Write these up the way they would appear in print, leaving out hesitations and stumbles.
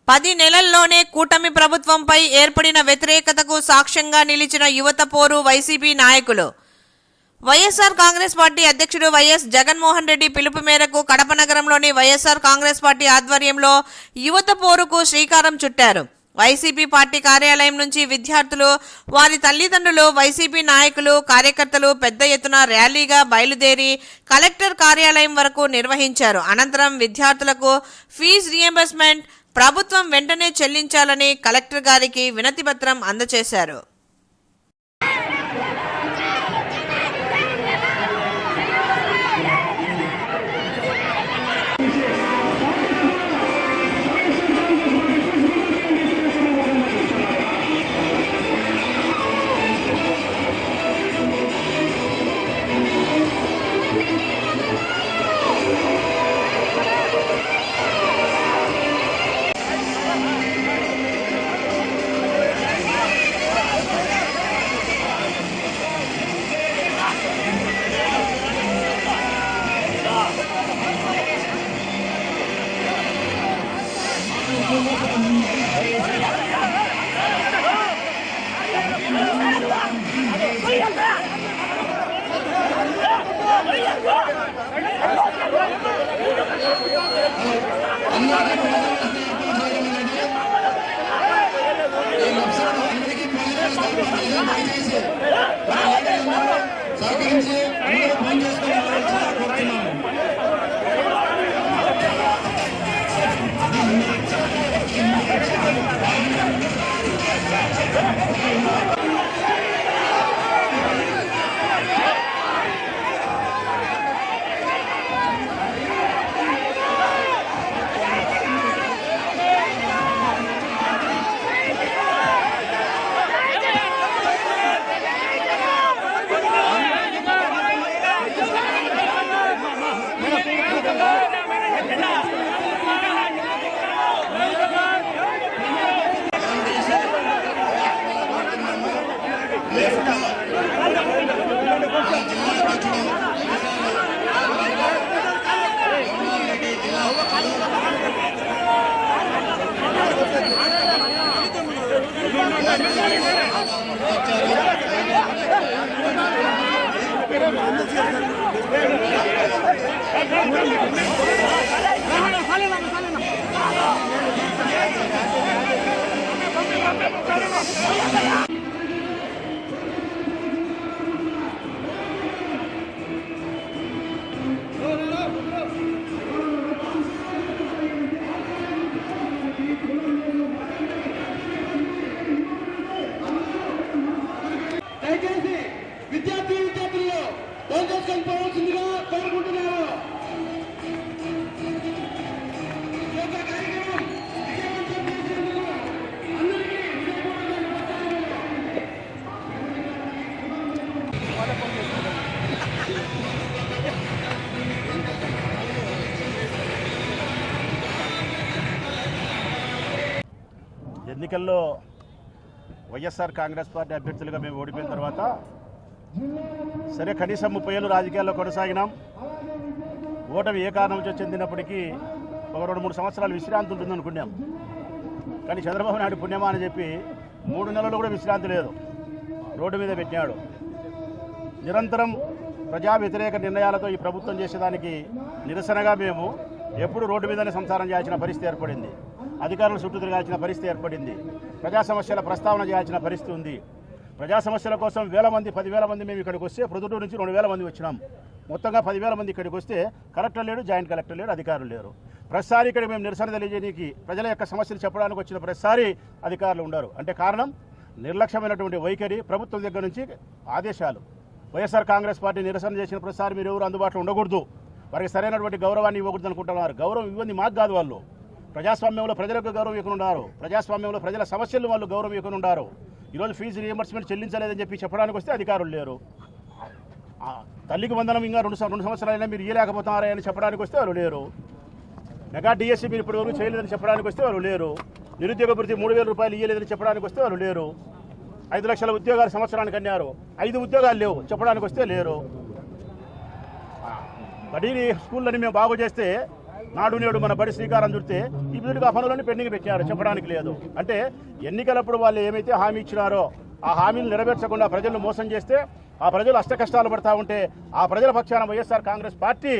10 నెలల్లోనే కూటమి ప్రభుత్వంపై ఏర్పడిన వ్యతిరేకతకు సాక్ష్యంగా నిలిచిన యువత పోరు వైసీపీ నాయకులు. వైఎస్ఆర్ కాంగ్రెస్ పార్టీ అధ్యక్షుడు వైఎస్ జగన్మోహన్ రెడ్డి పిలుపు మేరకు కడప నగరంలోని వైఎస్ఆర్ కాంగ్రెస్ పార్టీ ఆధ్వర్యంలో యువత పోరుకు శ్రీకారం చుట్టారు. వైసీపీ పార్టీ కార్యాలయం నుంచి విద్యార్థులు, వారి తల్లిదండ్రులు, వైసీపీ నాయకులు, కార్యకర్తలు పెద్ద ఎత్తున ర్యాలీగా బయలుదేరి కలెక్టర్ కార్యాలయం వరకు నిర్వహించారు. అనంతరం విద్యార్థులకు ఫీజు రియంబర్స్మెంట్ ప్రభుత్వం వెంటనే చెల్లించాలని కలెక్టర్ గారికి వినతి పత్రం అందజేశారు. దయచేసి విద్యార్థులు దయచేసుకొని పోవాల్సిందిగా కోరుకుంటున్నారు. ఎన్నికల్లో వైఎస్ఆర్ కాంగ్రెస్ పార్టీ అభ్యర్థులుగా మేము ఓడిపోయిన తర్వాత సరే కనీసం 30 ఏళ్ళు రాజకీయాల్లో కొనసాగినాం. ఓటమి ఏ కారణం చెందినప్పటికీ ఒక 2-3 సంవత్సరాలు విశ్రాంతి ఉంటుంది అనుకున్నాం. కానీ చంద్రబాబు నాయుడు పుణ్యమా అని చెప్పి 3 నెలలు కూడా విశ్రాంతి లేదు, రోడ్డు మీద పెట్టినాడు. నిరంతరం ప్రజా వ్యతిరేక నిర్ణయాలతో ఈ ప్రభుత్వం చేసేదానికి నిరసనగా మేము ఎప్పుడు రోడ్డు మీదనే సంసారం చేయాల్సిన పరిస్థితి ఏర్పడింది. అధికారులు చుట్టూ తిరగాల్సిన పరిస్థితి ఏర్పడింది. ప్రజా సమస్యల ప్రస్తావన చేయాల్సిన పరిస్థితి ఉంది. ప్రజా సమస్యల కోసం 10,000 మంది మేము ఇక్కడికి వస్తే ప్రొద్దుటూరు నుంచి 2,000 మంది వచ్చినాం. మొత్తంగా 10,000 మంది ఇక్కడికి వస్తే కలెక్టర్ లేడు, జాయింట్ కలెక్టర్ లేడు, అధికారులు లేరు. ప్రతిసారి ఇక్కడ మేము నిరసన తెలియజేయడానికి ప్రజల యొక్క సమస్యలు చెప్పడానికి వచ్చిన ప్రతిసారి అధికారులు ఉండరు. అంటే కారణం నిర్లక్ష్యమైనటువంటి వైఖరి, ప్రభుత్వం దగ్గర నుంచి ఆదేశాలు. వైఎస్ఆర్ కాంగ్రెస్ పార్టీ నిరసన చేసిన ప్రతిసారి మీరు ఎవరు అందుబాటులో ఉండకూడదు, వారికి సరైనటువంటి గౌరవాన్ని ఇవ్వకూడదు అనుకుంటున్నారు. గౌరవం ఇవ్వండి మాకు కాదు, వాళ్ళు ప్రజాస్వామ్యంలో ప్రజలకు గౌరవం ఇవ్వనున్నారు, ప్రజాస్వామ్యంలో ప్రజల సమస్యలు వాళ్ళు గౌరవం ఇవ్వనున్నారు. ఈరోజు ఫీజు రియంబర్స్మెంట్ చెల్లించలేదని చెప్పి చెప్పడానికి వస్తే అధికారులు లేరు. తల్లికి వందనం ఇంకా 2 సంవత్సరాలైనా మీరు ఇవ్వలేకపోతున్నారా అని చెప్పడానికి వస్తే వాళ్ళు లేరు. మెగా డిఎస్సీ మీరు ఇప్పటివరకు చేయలేదని చెప్పడానికి వస్తే వాళ్ళు లేరు. నిరుద్యోగ భృతి 3,000 రూపాయలు ఇవ్వలేదని చెప్పడానికి వస్తే వాళ్ళు లేరు. 5 లక్షల ఉద్యోగాలు సంవత్సరానికి అన్నారు, 5 ఉద్యోగాలు లేవు చెప్పడానికి వస్తే లేరు. బడీని స్కూళ్ళని మేము బాగు చేస్తే నాడు నేడు మన బడి శ్రీకారం చుడితే ఈ విధంగా ఆ పనులన్నీ పెండింగ్ పెట్టారు, చెప్పడానికి లేదు. అంటే ఎన్నికలప్పుడు వాళ్ళు ఏమైతే హామీ ఇచ్చినారో ఆ హామీలు నెరవేర్చకుండా ప్రజలను మోసం చేస్తే ఆ ప్రజలు అష్ట కష్టాలు పడతా ఉంటే ఆ ప్రజల పక్షాన వైఎస్ఆర్ కాంగ్రెస్ పార్టీ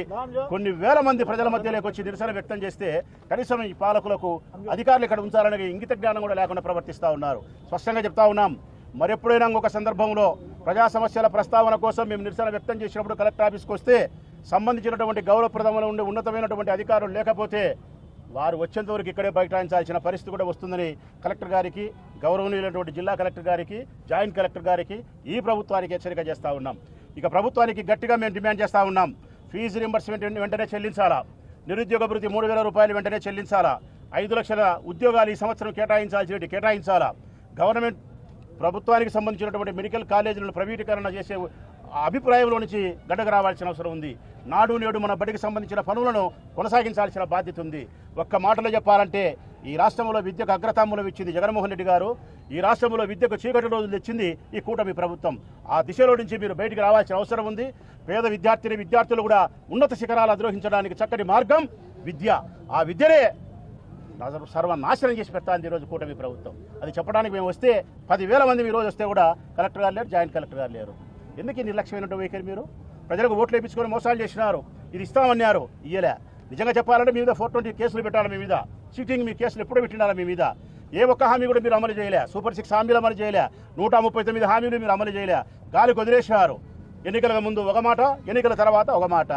కొన్ని వేల మంది ప్రజల మధ్యలోకి వచ్చి నిరసన వ్యక్తం చేస్తే కనీసం ఈ పాలకులకు అధికారులు ఇక్కడ ఉంచాలనే ఇంగిత జ్ఞానం కూడా లేకుండా ప్రవర్తిస్తూ ఉన్నారు. స్పష్టంగా చెప్తా ఉన్నాం, మరెప్పుడైనా ఒక సందర్భంలో ప్రజా సమస్యల ప్రస్తావన కోసం మేము నిరసన వ్యక్తం చేసినప్పుడు కలెక్టర్ ఆఫీస్కి వస్తే సంబంధించినటువంటి గౌరవప్రదమైన ఉండే ఉన్నతమైనటువంటి అధికారులు లేకపోతే వారు వచ్చేంత వరకు ఇక్కడే బైఠాయించాల్సిన పరిస్థితి కూడా వస్తుందని కలెక్టర్ గారికి, గౌరవనీయులైనటువంటి జిల్లా కలెక్టర్ గారికి, జాయింట్ కలెక్టర్ గారికి, ఈ ప్రభుత్వానికి హెచ్చరిక చేస్తూ ఉన్నాం. ఇక ప్రభుత్వానికి గట్టిగా మేము డిమాండ్ చేస్తూ ఉన్నాం, ఫీజు రింబర్స్మెంట్ వెంటనే చెల్లించాలా, నిరుద్యోగ భృతి 3,000 రూపాయలు వెంటనే చెల్లించాలా, 5 లక్షల ఉద్యోగాలు ఈ సంవత్సరం కేటాయించాల్సిన గవర్నమెంట్ ప్రభుత్వానికి సంబంధించినటువంటి మెడికల్ కాలేజీలను ప్రైవేటీకరణ చేసే అభిప్రాయంలో నుంచి గడ్డకు రావాల్సిన అవసరం ఉంది. నాడు నేడు మన బడికి సంబంధించిన పనులను కొనసాగించాల్సిన బాధ్యత ఉంది. ఒక్క మాటలో చెప్పాలంటే ఈ రాష్ట్రంలో విద్యకు అగ్రతాంబూలం ఇచ్చింది జగన్మోహన్ రెడ్డి గారు. ఈ రాష్ట్రంలో విద్యకు చీకటి రోజులు తెచ్చింది ఈ కూటమి ప్రభుత్వం. ఆ దిశలో నుంచి మీరు బయటికి రావాల్సిన అవసరం ఉంది. పేద విద్యార్థులు కూడా ఉన్నత శిఖరాలు అధిరోహించడానికి చక్కటి మార్గం విద్య. ఆ విద్యనే సర్వనాశనం చేసి పెట్టాలి ఈరోజు కూటమి ప్రభుత్వం. అది చెప్పడానికి మేము వస్తే 10,000 మంది ఈరోజు వస్తే కూడా కలెక్టర్ గారు లేరు, జాయింట్ కలెక్టర్ గారు లేరు. ఎందుకు ఈ నిర్లక్ష్యమైనటువంటి వైఖరి? మీరు ప్రజలకు ఓట్లు వేయించుకొని మోసాలు చేసినారు, ఇది ఇస్తామన్నారు, ఇయ్యలే. నిజంగా చెప్పాలంటే మీ మీద 420 కేసులు పెట్టాలి, మీ మీద చీటింగ్ మీ కేసులు ఎప్పుడూ పెట్టినారా? మీ మీద ఏ ఒక్క హామీ కూడా మీరు అమలు చేయలే. సూపర్ 6 హామీలు అమలు చేయలే, 139 హామీలు మీరు అమలు చేయలే, గాలికి వదిలేసినారు. ఎన్నికల ముందు ఒక మాట, ఎన్నికల తర్వాత ఒక మాట.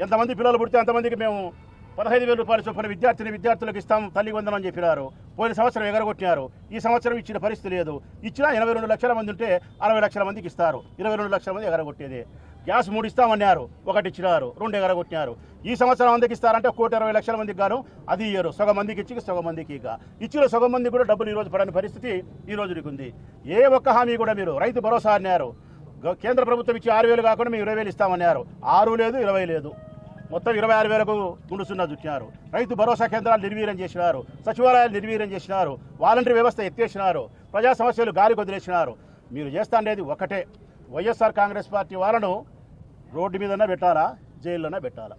ఎంతమంది పిల్లలు పుడితే అంతమందికి మేము 15,000 రూపాయల చొప్పున విద్యార్థులకు ఇస్తాం, తల్లి వందనం అని చెప్పినారు. పోయిన సంవత్సరం ఎగరగొట్టినారు. ఈ సంవత్సరం ఇచ్చిన పరిస్థితి లేదు. ఇచ్చినా 82 లక్షల మంది ఉంటే 60 లక్షల మందికి ఇస్తారు. 22 లక్షల మంది ఎగరగొట్టేది. గ్యాస్ 3 ఇస్తామన్నారు, 1 ఇచ్చినారు, 2 ఎగరగొట్టినారు. ఈ సంవత్సరం మందికి ఇస్తారంటే 1,20,00,000 మందికి గాను అది ఇయ్యరు. సగం మందికి ఇచ్చి సగం మందికి ఇచ్చిన సగం మందికి కూడా డబ్బులు ఈరోజు పడని పరిస్థితి ఈ రోజుకి ఉంది. ఏ ఒక్క హామీ కూడా మీరు రైతు భరోసా అన్నారు, కేంద్ర ప్రభుత్వం ఇచ్చి 6,000 కాకుండా మేము 20,000 ఇస్తామన్నారు. 6 లేదు, 20 లేదు, మొత్తం 26,000కు గుండుసున్నా చుట్టినారు. రైతు భరోసా కేంద్రాలు నిర్వీర్యం చేసినారు, సచివాలయాలు నిర్వీర్యం చేసినారు, వాలంటరీ వ్యవస్థ ఎత్తేసినారు, ప్రజా సమస్యలు గాలికి వదిలేసినారు. మీరు చేస్తా అనేది ఒకటే, వైఎస్ఆర్ కాంగ్రెస్ పార్టీ వాళ్ళను రోడ్డు మీదన్నా పెట్టాలా, జైల్లోనే పెట్టాలా.